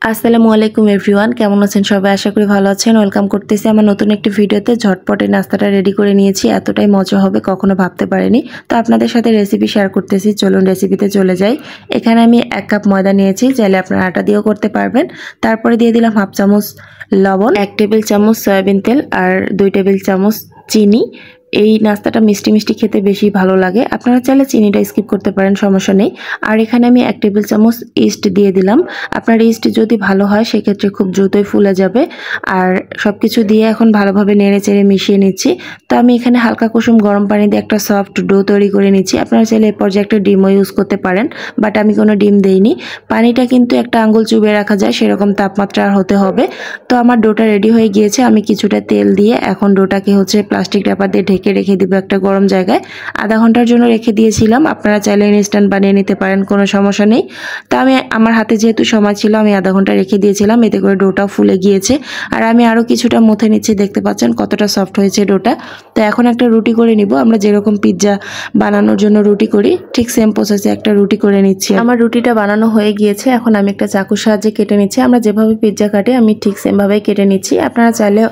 আসসালামু আলাইকুম এভরিওয়ান, কেমন আছেন সবাই? আশা করি ভালো আছেন। ওয়েলকাম করতেছি আমার নতুন একটি ভিডিওতে। ঝটপটে নাস্তাটা রেডি করে নিয়েছি, এতটাই মজা হবে কখনো ভাবতে পারিনি। তো আপনাদের সাথে রেসিপি শেয়ার করতেছি, চলুন রেসিপিতে চলে যাই। এখানে আমি 1 কাপ ময়দা নিয়েছি, চাইলে আপনারা আটা দিয়েও করতে পারবেন। তারপরে দিয়ে দিলাম হাফ চামচ লবণ, 1 টেবিল চামচ সয়াবিন তেল আর 2 টেবিল চামচ চিনি। এই নাস্তাটা মিষ্টি মিষ্টি খেতে বেশি ভালো লাগে, আপনারা চাইলে চিনিটা স্কিপ করতে পারেন, সমস্যা নেই। আর এখানে আমি 1 টেবিল চামচ ইস্ট দিয়ে দিলাম। আপনার ইস্ট যদি ভালো হয় সেক্ষেত্রে খুব দ্রুতই ফুলে যাবে। আর সব কিছু দিয়ে এখন ভালোভাবে নেড়ে চেড়ে মিশিয়ে নিচ্ছি। তো আমি এখানে হালকা কুসুম গরম পানি দিয়ে একটা সফট ডো তৈরি করে নিচ্ছি। আপনারা চাইলে এ পর্যায়ে একটা ডিমও ইউজ করতে পারেন, বাট আমি কোনো ডিম দেইনি। পানিটা কিন্তু একটা আঙ্গুল চুবিয়ে রাখা যায় সেরকম তাপমাত্রা হতে হবে। তো আমার ডোটা রেডি হয়ে গিয়েছে। আমি কিছুটা তেল দিয়ে এখন ডোটাকে প্লাস্টিক রাবার দিয়ে ঢেকে রেখে দিব একটা গরম জায়গায়। আধা ঘন্টার জন্য রেখে দিয়েছিলাম, আপনারা চাইলে ইনস্ট্যান্ট বানিয়ে নিতে পারেন, কোনো সমস্যা নেই। তো আমার হাতে যেহেতু সময় ছিল আমি আধা ঘন্টা রেখে দিয়েছিলাম, এতে করে ডোটাও ফুলে গিয়েছে। আর আমি আরও কিছুটা মথে নিচ্ছি, দেখতে পাচ্ছেন কতটা সফট হয়েছে ডোটা। তো এখন একটা রুটি করে নিব। আমরা যেরকম পিৎজা বানানোর জন্য রুটি করি ঠিক সেম প্রসেসে একটা রুটি করে নিচ্ছি। আমার রুটিটা বানানো হয়ে গিয়েছে, এখন আমি একটা চাকুর সাহায্যে কেটে নিচ্ছি। আমরা যেভাবে পিৎজা কাটি আমি ঠিক সেমভাবেই কেটে নিচ্ছি। আপনারা চাইলে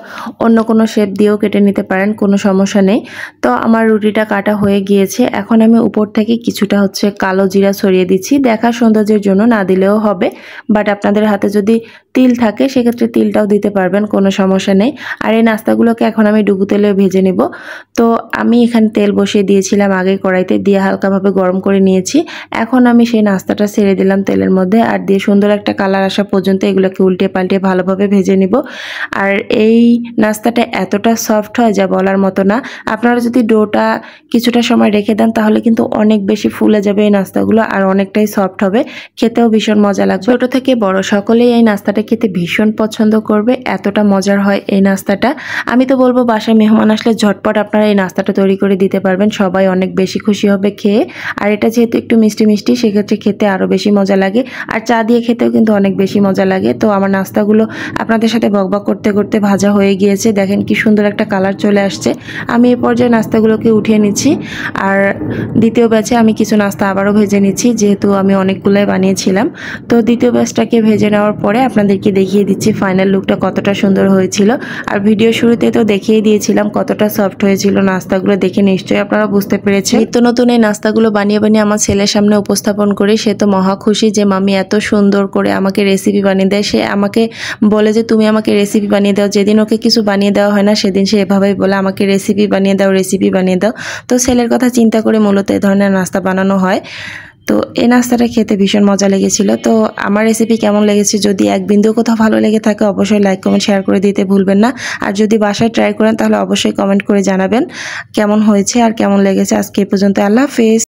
অন্য কোনো শেপ দিয়েও কেটে নিতে পারেন, কোনো সমস্যা নেই। তো আমার রুটিটা কাটা হয়ে গিয়েছে। এখন আমি উপর থেকে কিছুটা কালো জিরা ছড়িয়ে দিচ্ছি, দেখার সৌন্দর্যের জন্য, না দিলেও হবে। বাট আপনাদের হাতে যদি তিল থাকে সেক্ষেত্রে তিলটাও দিতে পারবেন, কোনো সমস্যা নেই। আর এই নাস্তাগুলোকে এখন আমি ডুবো তেলে ভেজে নেব। তো আমি এখানে তেল বসিয়ে দিয়েছিলাম আগে কড়াইতে, দিয়ে হালকাভাবে গরম করে নিয়েছি। এখন আমি সেই নাস্তাটা ছেড়ে দিলাম তেলের মধ্যে, আর দিয়ে সুন্দর একটা কালার আসা পর্যন্ত এগুলোকে উল্টে পাল্টে ভালোভাবে ভেজে নিব। আর এই নাস্তাটা এতটা সফট হয় যা বলার মতো না। আপনারা যদি ডোটা কিছুটা সময় রেখে দেন তাহলে কিন্তু অনেক বেশি ফুলে যাবে এই নাস্তাগুলো, আর অনেকটাই সফট হবে, খেতেও ভীষণ মজা লাগবে। ছোট থেকে বড় সকলেই এই নাস্তাটা খেতে ভীষণ পছন্দ করবে, এতটা মজার হয় এই নাস্তাটা। আমি তো বলবো বাসায় মেহমান আসলে ঝটপট আপনারা এই নাস্তাটা তৈরি করে দিতে পারবেন, সবাই অনেক বেশি খুশি হবে খেয়ে। আর এটা যেহেতু একটু মিষ্টি মিষ্টি সেক্ষেত্রে খেতে আরও বেশি মজা লাগে, আর চা দিয়ে খেতেও কিন্তু অনেক বেশি মজা লাগে। তো আমার নাস্তাগুলো আপনাদের সাথে বকবক করতে করতে ভাজা হয়ে গিয়েছে, দেখেন কি সুন্দর একটা কালার চলে আসছে। আমি এই পর্যায়ে নাস্তাগুলোকে উঠিয়ে নিচ্ছি। আর দ্বিতীয় ব্যাচে আমি কিছু নাস্তা আবারও ভেজে নিচ্ছি, যেহেতু আমি অনেকগুলোই বানিয়েছিলাম। তো দ্বিতীয় ব্যাচটাকে ভেজে নেওয়ার পরে আপনাদেরকে দেখিয়ে দিচ্ছি ফাইনাল লুকটা কতটা সুন্দর হয়েছিল। আর ভিডিও শুরুতে তো দেখিয়ে দিয়েছিলাম কতটা সফট হয়েছিল নাস্তাগুলো, দেখে নিশ্চয়ই আপনারা বুঝতে পেরেছেন। নিত্য নতুন এই নাস্তাগুলো বানিয়ে বানিয়ে আমার ছেলের সামনে উপস্থাপন করি, সে তো মহা খুশি যে মামি এত সুন্দর করে আমাকে রেসিপি বানিয়ে দেয়। সে আমাকে বলে যে তুমি আমাকে রেসিপি বানিয়ে দাও, যেদিন ওকে কিছু বানিয়ে দেওয়া হয় না সেদিন সে এভাবেই বলে আমাকে রেসিপি বানিয়ে দাও, রেসিপি বানিয়ে দাও। তো ছেলের কথা চিন্তা করে মূলত এই ধরনের নাস্তা বানানো হয়। তো এই নাস্তাটা খেতে ভীষণ মজা লেগেছিল। তো আমার রেসিপি কেমন লেগেছে, যদি এক বিন্দু কোথাও ভালো লেগে থাকে অবশ্যই লাইক কমেন্ট শেয়ার করে দিতে ভুলবেন না। আর যদি বাসায় ট্রাই করেন তাহলে অবশ্যই কমেন্ট করে জানাবেন কেমন হয়েছে আর কেমন লেগেছে। আজকে এই পর্যন্ত, আল্লাহ হাফেজ।